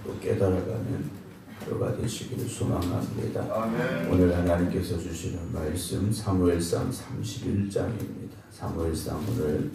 또 깨달아가는 하루가 되시기를 소망합니다. 아멘. 오늘 하나님께서 주시는 말씀 사무엘상 31장입니다. 사무엘상 오늘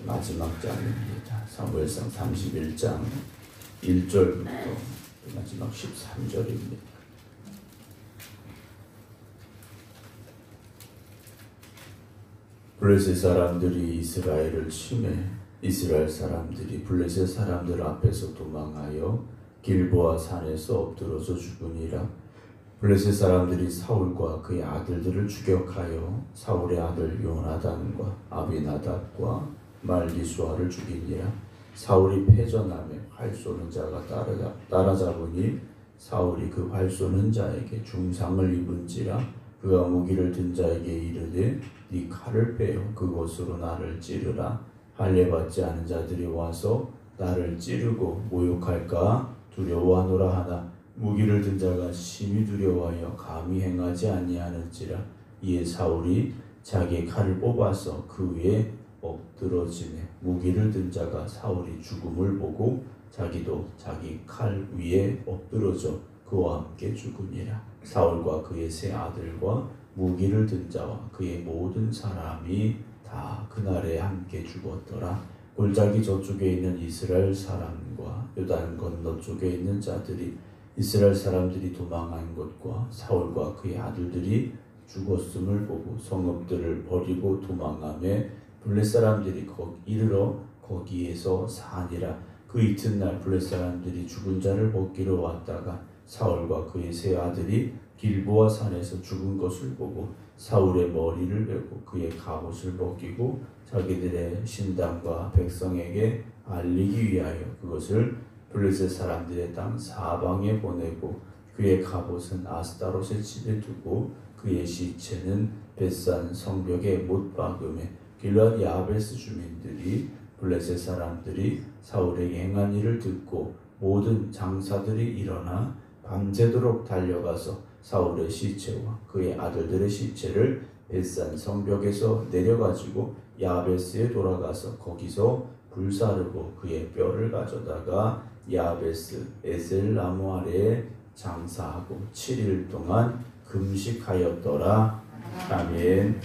마지막 장입니다. 사무엘상 31장 1절부터 마지막 13절입니다. 블레셋 사람들이 이스라엘을 침해 이스라엘 사람들이 블레셋 사람들 앞에서 도망하여 길보아 산에서 엎드러져 죽으니라. 블레셋 사람들이 사울과 그의 아들들을 추격하여 사울의 아들 요나단과 아비나답과 말기수아를 죽이니라. 사울이 패전하며 활 쏘는 자가 따라잡으니 사울이 그 활 쏘는 자에게 중상을 입은지라. 그가 무기를 든 자에게 이르되 네 칼을 빼어 그곳으로 나를 찌르라. 할례받지 않은 자들이 와서 나를 찌르고 모욕할까 두려워하노라 하나 무기를 든 자가 심히 두려워하여 감히 행하지 아니하는지라. 이에 사울이 자기의 칼을 뽑아서 그 위에 엎드러지매 무기를 든 자가 사울이 죽음을 보고 자기도 자기 칼 위에 엎드러져 그와 함께 죽으니라. 사울과 그의 세 아들과 무기를 든 자와 그의 모든 사람이 다 그날에 함께 죽었더라. 골짜기 저쪽에 있는 이스라엘 사람과 요단 건너 쪽에 있는 자들이 이스라엘 사람들이 도망한 것과 사울과 그의 아들들이 죽었음을 보고 성읍들을 버리고 도망하며 블레셋 사람들이 이르러 거기에서 사니라. 그 이튿날 블레셋 사람들이 죽은 자를 벗기러 왔다가 사울과 그의 세 아들이 길보아 산에서 죽은 것을 보고 사울의 머리를 베고 그의 갑옷을 벗기고 자기들의 신당과 백성에게 알리기 위하여 그것을 블레셋 사람들의 땅 사방에 보내고 그의 갑옷은 아스타롯의 집에 두고 그의 시체는 벳산 성벽에 못 박음에 길앗 야베스 주민들이 블레셋 사람들이 사울에게 행한 일을 듣고 모든 장사들이 일어나 밤새도록 달려가서 사울의 시체와 그의 아들들의 시체를 벳산 성벽에서 내려가지고 야베스에 돌아가서 거기서 불사르고 그의 뼈를 가져다가 야베스 에셀 나무 아래에 장사하고 7일 동안 금식하였더라. 아멘.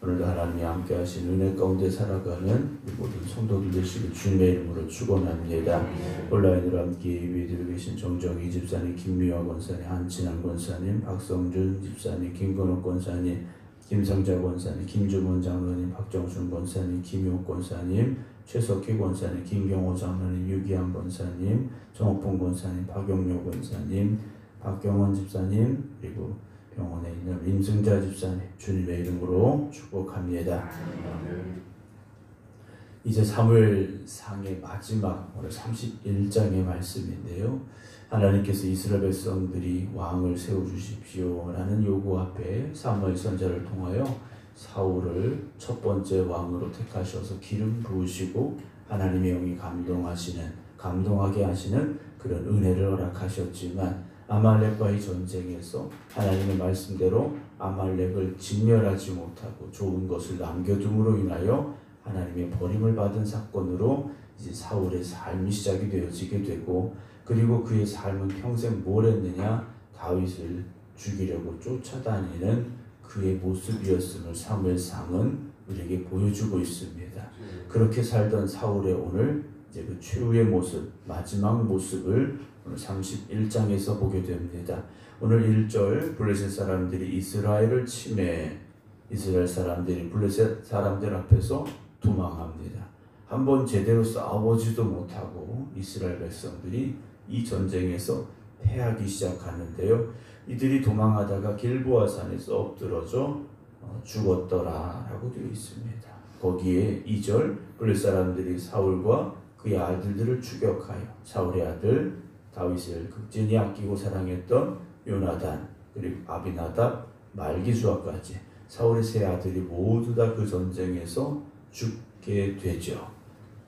오늘도 하나님이 함께 하신 은혜 가운데 살아가는 모든 성도들 되시길 주님의 이름으로 축원합니다. 온라인으로 함께 예배드리고 계신 정정희 집사님, 김미화 권사님, 한진환 권사님, 박성준 집사님, 김건욱 권사님, 김성자 권사님, 김주문 장로님, 박정순 권사님, 김효 권사님, 최석희 권사님, 김경호 장로님, 유기한 권사님, 정옥봉 권사님, 박용료 권사님, 박경원 집사님, 그리고 병원에 있는 임승자 집사님 주님의 이름으로 축복합니다. 이제 사무엘상의 마지막 오늘 31장의 말씀인데요. 하나님께서 이스라엘 백성들이 왕을 세워주십시오 라는 요구 앞에 사무엘 선지자를 통하여 사울을 첫 번째 왕으로 택하셔서 기름 부으시고 하나님의 영이 감동하게 하시는 그런 은혜를 허락하셨지만 아말렉과의 전쟁에서 하나님의 말씀대로 아말렉을 진멸하지 못하고 좋은 것을 남겨둠으로 인하여 하나님의 버림을 받은 사건으로 이제 사울의 삶이 시작이 되어지게 되고 그리고 그의 삶은 평생 뭘 했느냐 다윗을 죽이려고 쫓아다니는 그의 모습이었음을 사무엘상은 우리에게 보여주고 있습니다. 그렇게 살던 사울의 오늘 이제 그 최후의 모습 마지막 모습을 오늘 31장에서 보게 됩니다. 오늘 1절 블레셋 사람들이 이스라엘을 침해 이스라엘 사람들이 블레셋 사람들 앞에서 도망합니다. 한번 제대로 싸워보지도 못하고 이스라엘 백성들이 이 전쟁에서 패하기 시작하는데요. 이들이 도망하다가 길보아 산에서 엎드러져 죽었더라 라고 되어 있습니다. 거기에 2절 블레셋 사람들이 사울과 그의 아들들을 추격하여 사울의 아들 다윗을 극진히 아끼고 사랑했던 요나단 그리고 아비나답 말기수아까지 사울의 세 아들이 모두 다 그 전쟁에서 죽게 되죠.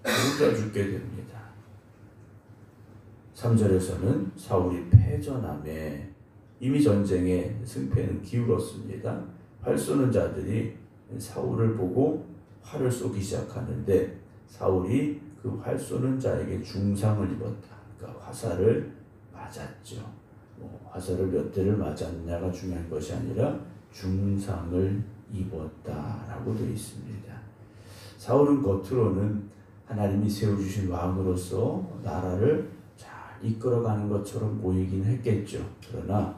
모두 다 죽게 됩니다. 3절에서는 사울이 패전함에 이미 전쟁의 승패는 기울었습니다. 활 쏘는 자들이 사울을 보고 활을 쏘기 시작하는데 사울이 그 활 쏘는 자에게 중상을 입었다. 그러니까 화살을 맞았죠. 화살을 몇 대를 맞았느냐가 중요한 것이 아니라 중상을 입었다라고 되어 있습니다. 사울은 겉으로는 하나님이 세워주신 왕으로서 나라를 잘 이끌어가는 것처럼 보이긴 했겠죠. 그러나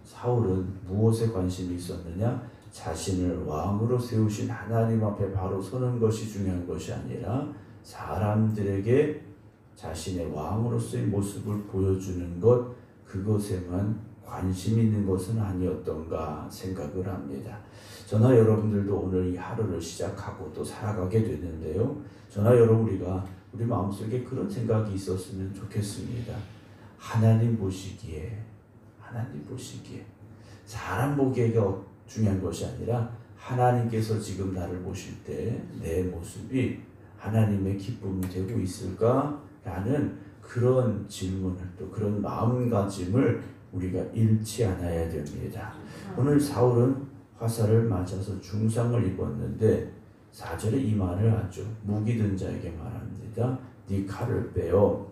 사울은 무엇에 관심이 있었느냐? 자신을 왕으로 세우신 하나님 앞에 바로 서는 것이 중요한 것이 아니라 사람들에게 자신의 왕으로서의 모습을 보여주는 것, 그것에만 관심 있는 것은 아니었던가 생각을 합니다. 저나 여러분들도 오늘 이 하루를 시작하고 또 살아가게 되는데요. 저나 여러분 우리 마음속에 그런 생각이 있었으면 좋겠습니다. 하나님 보시기에 사람 보기에가 중요한 것이 아니라 하나님께서 지금 나를 보실 때 내 모습이 하나님의 기쁨이 되고 있을까라는 그런 질문을 또 그런 마음가짐을 우리가 잃지 않아야 됩니다. 오늘 사울은 화살을 맞아서 중상을 입었는데 4절에 이 말을 하죠. 무기 든 자에게 말합니다. 네 칼을 빼어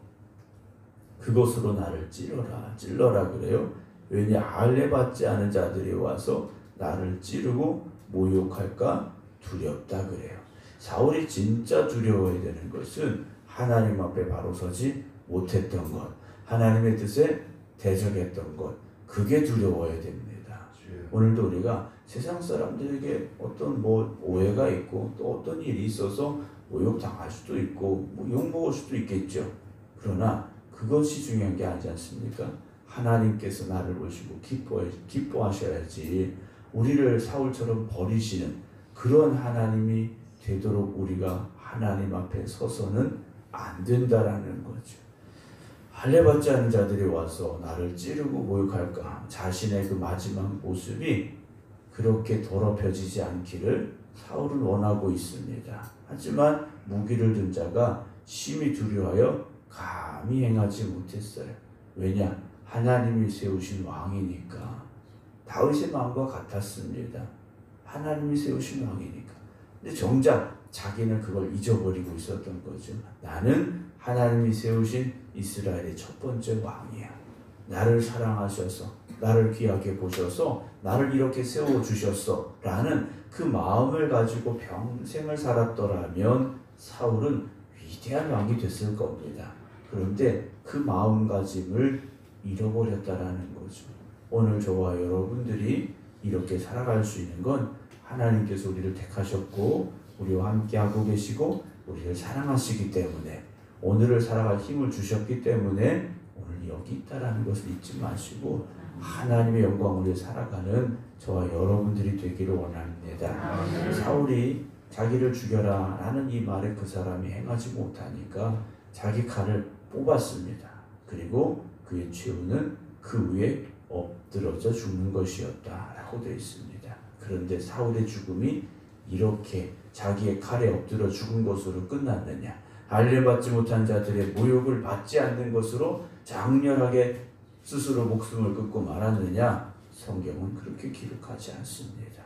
그것으로 나를 찔러라 그래요. 왜냐 할례 받지 않은 자들이 와서 나를 찌르고 모욕할까 두렵다 그래요. 사울이 진짜 두려워야 되는 것은 하나님 앞에 바로 서지 못했던 것, 하나님의 뜻에 대적했던 것, 그게 두려워야 됩니다. 오늘도 우리가 세상 사람들에게 어떤 오해가 있고 또 어떤 일이 있어서 모욕당할 수도 있고 욕먹을 수도 있겠죠. 그러나 그것이 중요한 게 아니지 않습니까? 하나님께서 나를 보시고 기뻐하셔야지 우리를 사울처럼 버리시는 그런 하나님이 되도록 우리가 하나님 앞에 서서는 안 된다라는 거죠. 할례 받지 않은 자들이 와서 나를 찌르고 모욕할까? 자신의 그 마지막 모습이 그렇게 더럽혀지지 않기를 사울은 원하고 있습니다. 하지만 무기를 든 자가 심히 두려워하여 감히 행하지 못했어요. 왜냐? 하나님이 세우신 왕이니까. 다윗의 마음과 같았습니다. 하나님이 세우신 왕이니까. 근데 정작 자기는 그걸 잊어버리고 있었던 거죠. 나는 하나님이 세우신 이스라엘의 첫 번째 왕이야. 나를 사랑하셔서 나를 귀하게 보셔서 나를 이렇게 세워주셨어 라는 그 마음을 가지고 평생을 살았더라면 사울은 위대한 왕이 됐을 겁니다. 그런데 그 마음가짐을 잃어버렸다라는 거죠. 오늘 저와 여러분들이 이렇게 살아갈 수 있는 건 하나님께서 우리를 택하셨고 우리와 함께하고 계시고 우리를 사랑하시기 때문에 오늘을 살아갈 힘을 주셨기 때문에 오늘 여기 있다라는 것을 잊지 마시고 하나님의 영광을 위해 살아가는 저와 여러분들이 되기를 원합니다. 사울이 자기를 죽여라 라는 이 말에 그 사람이 행하지 못하니까 자기 칼을 뽑았습니다. 그리고 그의 최후는 그 위에 엎드러져 죽는 것이었다라고 되어 있습니다. 그런데 사울의 죽음이 이렇게 자기의 칼에 엎드려 죽은 것으로 끝났느냐? 할례 받지 못한 자들의 모욕을 받지 않는 것으로 장렬하게 스스로 목숨을 끊고 말았느냐? 성경은 그렇게 기록하지 않습니다.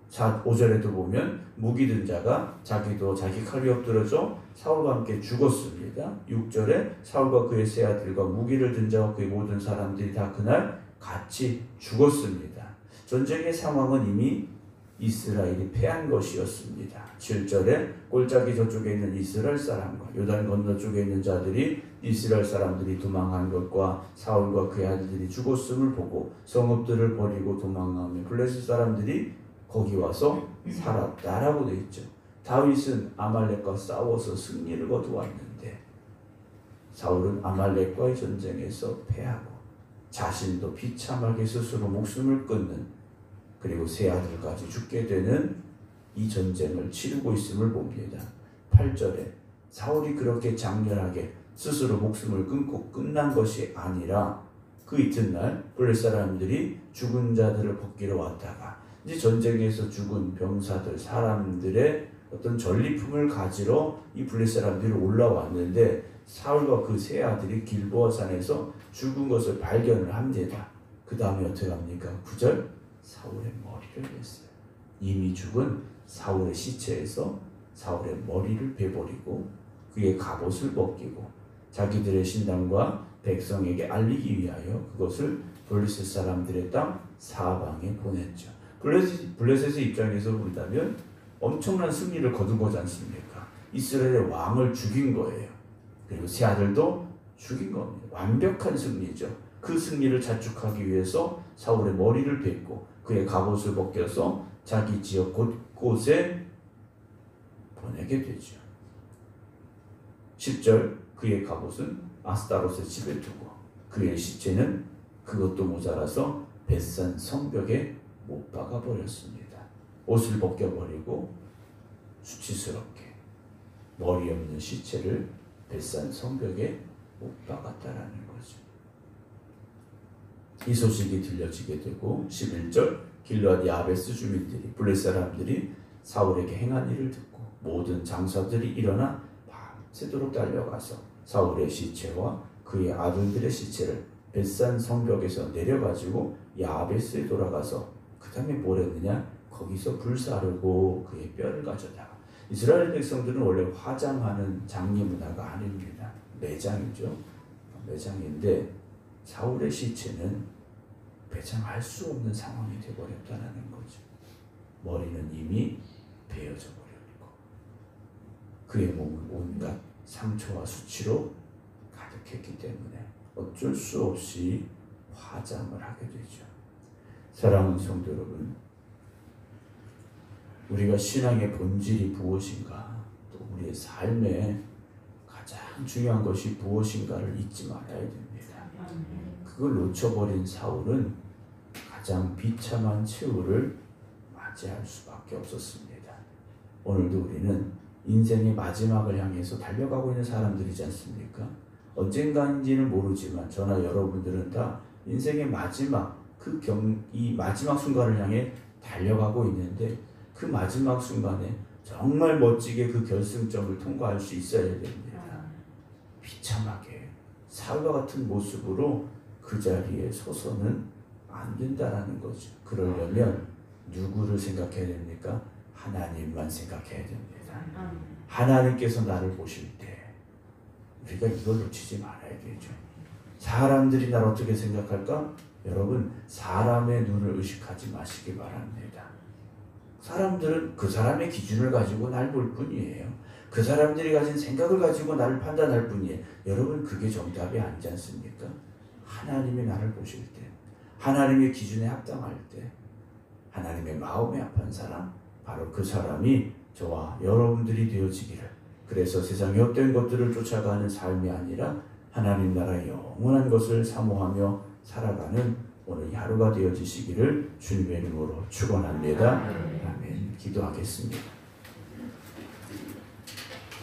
5절에도 보면 무기 든 자가 자기도 자기 칼이 엎드러져 사울과 함께 죽었습니다. 6절에 사울과 그의 세 아들과 무기를 든 자와 그의 모든 사람들이 다 그날 같이 죽었습니다. 전쟁의 상황은 이미 이스라엘이 패한 것이었습니다. 7절에 골짜기 저쪽에 있는 이스라엘 사람과 요단 건너쪽에 있는 자들이 이스라엘 사람들이 도망한 것과 사울과 그의 아들들이 죽었음을 보고 성읍들을 버리고 도망하며 블레셋 사람들이 거기 와서 살았다라고 되어 있죠. 다윗은 아말렉과 싸워서 승리를 거두었는데 사울은 아말렉과의 전쟁에서 패하고 자신도 비참하게 스스로 목숨을 끊는 그리고 세 아들까지 죽게 되는 이 전쟁을 치르고 있음을 봅니다. 8절에 사울이 그렇게 장렬하게 스스로 목숨을 끊고 끝난 것이 아니라 그 이튿날 블레셋 사람들이 죽은 자들을 벗기러 왔다가 이제 전쟁에서 죽은 병사들 사람들의 어떤 전리품을 가지러 이 블레셋 사람들이 올라왔는데 사울과 그 세 아들이 길보아 산에서 죽은 것을 발견을 합니다. 그 다음에 어떻게 합니까? 9절 사울의 머리를 냈어요. 이미 죽은 사울의 시체에서 사울의 머리를 베버리고 그의 갑옷을 벗기고 자기들의 신당과 백성에게 알리기 위하여 그것을 블레셋 사람들의 땅 사방에 보냈죠. 블레셋의 입장에서 본다면 엄청난 승리를 거둔 거지 않습니까? 이스라엘의 왕을 죽인 거예요. 그리고 세 아들도 죽인 겁니다. 완벽한 승리죠. 그 승리를 자축하기 위해서 사울의 머리를 뱉고 그의 갑옷을 벗겨서 자기 지역 곳곳에 보내게 되죠. 10절 그의 갑옷은 아스타롯의 집에 두고 그의 시체는 그것도 모자라서 벳산 성벽에 못 박아 버렸습니다. 옷을 벗겨버리고 수치스럽게 머리 없는 시체를 벳산 성벽에 못 박았다라는 거죠. 이 소식이 들려지게 되고 11절 길르앗 야베스 주민들이 블레셋 사람들이 사울에게 행한 일을 듣고 모든 장사들이 일어나 밤새도록 달려가서 사울의 시체와 그의 아들들의 시체를 벳산 성벽에서 내려가지고 야베스에 돌아가서 그 다음에 뭘 했느냐? 거기서 불사르고 그의 뼈를 가져다가 이스라엘 백성들은 원래 화장하는 장례 문화가 아닙니다. 매장이죠. 매장인데 사울의 시체는 매장할 수 없는 상황이 되어버렸다는 거죠. 머리는 이미 베어져 버렸고 그의 몸은 온갖 상처와 수치로 가득했기 때문에 어쩔 수 없이 화장을 하게 되죠. 사랑하는 성도 여러분, 우리가 신앙의 본질이 무엇인가, 또 우리의 삶에 가장 중요한 것이 무엇인가를 잊지 말아야 됩니다. 그걸 놓쳐버린 사울은 가장 비참한 최후를 맞이할 수밖에 없었습니다. 오늘도 우리는 인생의 마지막을 향해서 달려가고 있는 사람들이지 않습니까? 언젠가인지는 모르지만 저나 여러분들은 다 인생의 마지막 이 마지막 순간을 향해 달려가고 있는데 그 마지막 순간에 정말 멋지게 그 결승점을 통과할 수 있어야 됩니다. 비참하게 사울과 같은 모습으로 그 자리에 서서는 안 된다라는 거죠. 그러려면 누구를 생각해야 됩니까? 하나님만 생각해야 됩니다. 하나님께서 나를 보실 때 우리가 이걸 놓치지 말아야 되죠. 사람들이 나를 어떻게 생각할까? 여러분, 사람의 눈을 의식하지 마시기 바랍니다. 사람들은 그 사람의 기준을 가지고 날 볼 뿐이에요. 그 사람들이 가진 생각을 가지고 나를 판단할 뿐이에요. 여러분, 그게 정답이 아니지 않습니까? 하나님이 나를 보실 때, 하나님의 기준에 합당할 때, 하나님의 마음에 합한 사람, 바로 그 사람이 저와 여러분들이 되어지기를, 그래서 세상의 헛된 것들을 쫓아가는 삶이 아니라 하나님 나라의 영원한 것을 사모하며 살아가는 오늘 하루가 되어지시기를 주님의 이름으로 축원합니다. 아멘. 기도하겠습니다.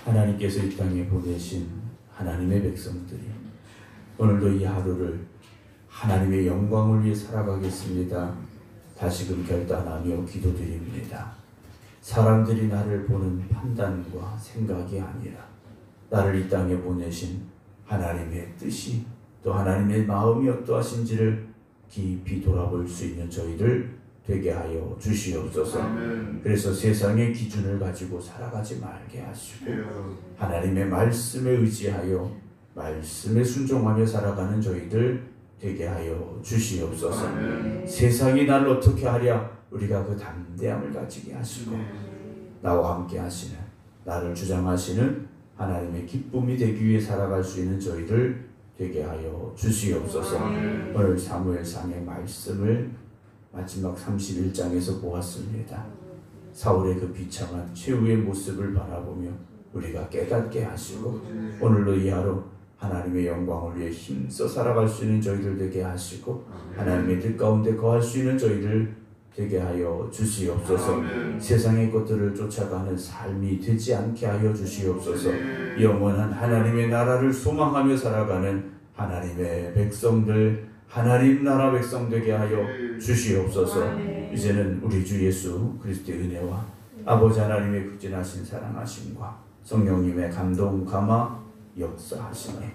하나님께서 이 땅에 보내신 하나님의 백성들이 오늘도 이 하루를 하나님의 영광을 위해 살아가겠습니다. 다시금 결단하며 기도드립니다. 사람들이 나를 보는 판단과 생각이 아니라 나를 이 땅에 보내신 하나님의 뜻이 또 하나님의 마음이 어떠하신지를 깊이 돌아볼 수 있는 저희를 되게 하여 주시옵소서. 그래서 세상의 기준을 가지고 살아가지 말게 하시고 하나님의 말씀에 의지하여 말씀에 순종하며 살아가는 저희들 되게 하여 주시옵소서. 세상이 나를 어떻게 하랴 우리가 그 담대함을 가지게 하시고 나와 함께 하시는, 나를 주장하시는 하나님의 기쁨이 되기 위해 살아갈 수 있는 저희들 되게 하여 주시옵소서. 오늘 사무엘상의 말씀을 마지막 31장에서 보았습니다. 사울의 그 비참한 최후의 모습을 바라보며 우리가 깨닫게 하시고 오늘도 이 하루 하나님의 영광을 위해 힘써 살아갈 수 있는 저희들 되게 하시고 하나님의 뜻 가운데 거할 수 있는 저희들 되게 하여 주시옵소서. 세상의 것들을 쫓아가는 삶이 되지 않게 하여 주시옵소서. 영원한 하나님의 나라를 소망하며 살아가는 하나님의 백성들, 하나님 나라 백성 되게 하여 주시옵소서. 이제는 우리 주 예수 그리스도의 은혜와 아버지 하나님의 극진하신 사랑하심과 성령님의 감동 감화 역사하시니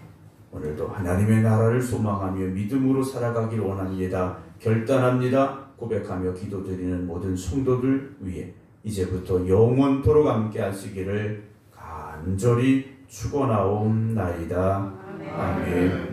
오늘도 하나님의 나라를 소망하며 믿음으로 살아가길 원합니다. 결단합니다. 고백하며 기도드리는 모든 성도들 위해 이제부터 영원토록 함께 하시기를 간절히 죽어나옵나이다. 아멘.